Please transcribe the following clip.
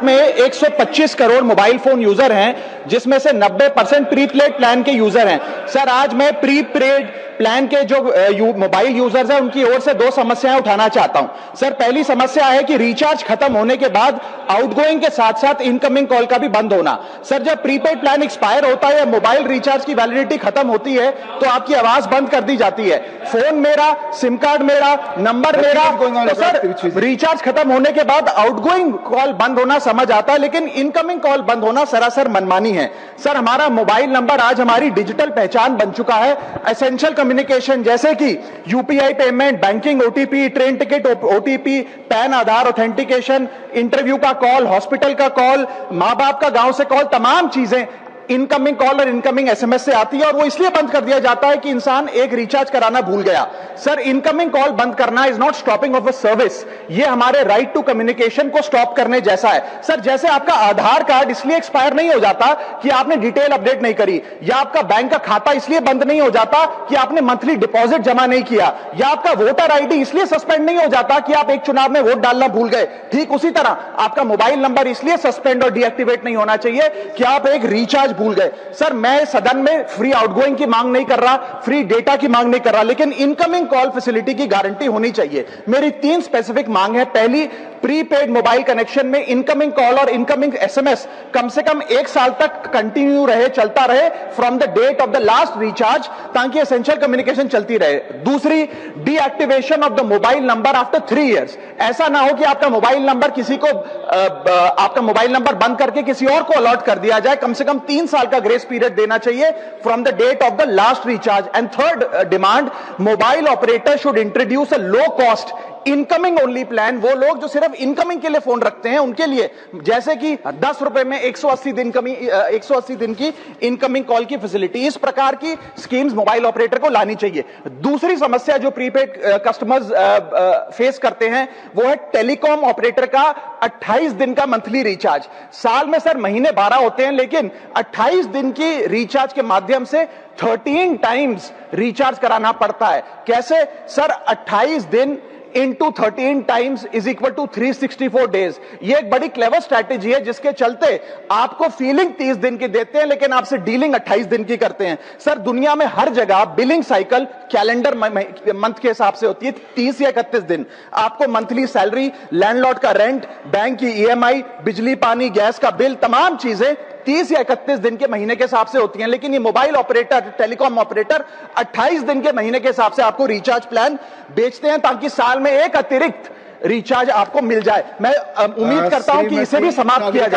में 125 crore mobile phone user हैं, जिसमें से 90% प्रीपेड प्लान के यूजर हैं। सर, आज मैं प्रीपेड प्लान के जो मोबाइल यूजर्स हैं उनकी ओर से दो समस्याएं उठाना चाहता हूं। सर, पहली समस्या है कि रिचार्ज खत्म होने के बाद आउटगोइंग के साथ साथ इनकमिंग कॉल का भी बंद होना। सर, जब प्रीपेड प्लान एक्सपायर होता है या मोबाइल रिचार्ज की वैलिडिटी खत्म होती है तो आपकी आवाज बंद कर दी जाती है। फोन मेरा, सिम कार्ड मेरा, नंबर मेरा। तो सर, रिचार्ज खत्म होने के बाद आउटगोइंग कॉल बंद होना समझ आता है, लेकिन इनकमिंग कॉल बंद होना सरासर मनमानी है। सर, हमारा मोबाइल नंबर आज हमारी डिजिटल पहचान बन चुका है। एसेंशियल कम्युनिकेशन जैसे कि UPI payment, banking, OTP, train ticket OTP, PAN Aadhaar authentication, interview का कॉल, हॉस्पिटल का कॉल, मां बाप का गांव से कॉल, तमाम चीजें इनकमिंग कॉल और इनकमिंग एसएमएस से आती है और वो इसलिए बंद कर दिया जाता है कि इंसान एक रिचार्ज कराना भूल गया। सर, इनकमिंग कॉल बंद करना is not stopping of a service, ये हमारे राइट टू कम्युनिकेशन को स्टॉप करने जैसा है। सर, जैसे आपका आधार कार्ड इसलिए एक्सपायर नहीं हो जाता कि आपने डिटेल अपडेट नहीं करी, या आपका बैंक का खाता इसलिए बंद नहीं हो जाता कि आपने मंथली डिपॉजिट जमा नहीं किया, या आपका वोटर आईडी इसलिए सस्पेंड नहीं हो जाता कि आप एक चुनाव में वोट डालना भूल गए। ठीक उसी तरह आपका मोबाइल नंबर इसलिए सस्पेंड और डीएक्टिवेट नहीं होना चाहिए कि आप एक रिचार्ज भूल गए। सर, मैं सदन में फ्री आउटगोइंग की मांग नहीं कर रहा, फ्री डेटा की मांग नहीं कर रहा, लेकिन इनकमिंग कॉल फैसिलिटी की गारंटी होनी चाहिए। मेरी 3 स्पेसिफिक मांग है। पहली, प्रीपेड मोबाइल कनेक्शन में इनकमिंग कॉल और इनकमिंग एसएमएस कम से कम 1 साल तक कंटिन्यू रहे, चलता रहे from the date of the last recharge, ताकि एसेंशियल कम्युनिकेशन चलती रहे। दूसरी, deactivation of the mobile number after 3 years. ऐसा ना हो कि आपका मोबाइल नंबर किसी को आपका मोबाइल नंबर बंद करके किसी और को अलॉट कर दिया जाए। कम से कम 3 साल का ग्रेस पीरियड देना चाहिए from the date of the last recharge. And third demand, mobile operator should introduce a low cost incoming only plan. वो लोग जो सिर्फ इनकमिंग के लिए फोन रखते हैं उनके लिए, जैसे कि 10 रुपए में 180 दिन की इनकमिंग कॉल की फैसिलिटी, इस प्रकार की स्कीम्स मोबाइल ऑपरेटर को लानी चाहिए। दूसरी समस्या जो प्रीपेड कस्टमर्स फेस करते हैं वो है टेलीकॉम ऑपरेटर का 28 दिन का मंथली रिचार्ज। साल में सर महीने 12 होते हैं, लेकिन 28 दिन की रिचार्ज के माध्यम से 13 टाइम्स रिचार्ज कराना पड़ता है। कैसे सर? 28 दिन into 13 times is equal to 364 days. ये एक बड़ी क्लेवर स्ट्रैटेजी है जिसके चलते आपको फीलिंग 30 दिन की देते हैं, लेकिन आपसे डीलिंग 28 दिन की करते हैं। सर, दुनिया में हर जगह बिलिंग साइकिल कैलेंडर मंथ के हिसाब से होती है, 30 या 31 दिन। आपको मंथली सैलरी, लैंडलॉर्ड का रेंट, बैंक की ईएमआई, बिजली पानी गैस का बिल, तमाम चीजें 30 या 31 दिन के महीने के हिसाब से होती हैं। लेकिन ये मोबाइल ऑपरेटर, टेलीकॉम ऑपरेटर 28 दिन के महीने के हिसाब से आपको रिचार्ज प्लान बेचते हैं, ताकि साल में एक अतिरिक्त रिचार्ज आपको मिल जाए। मैं उम्मीद करता हूं कि इसे भी समाप्त किया जाए।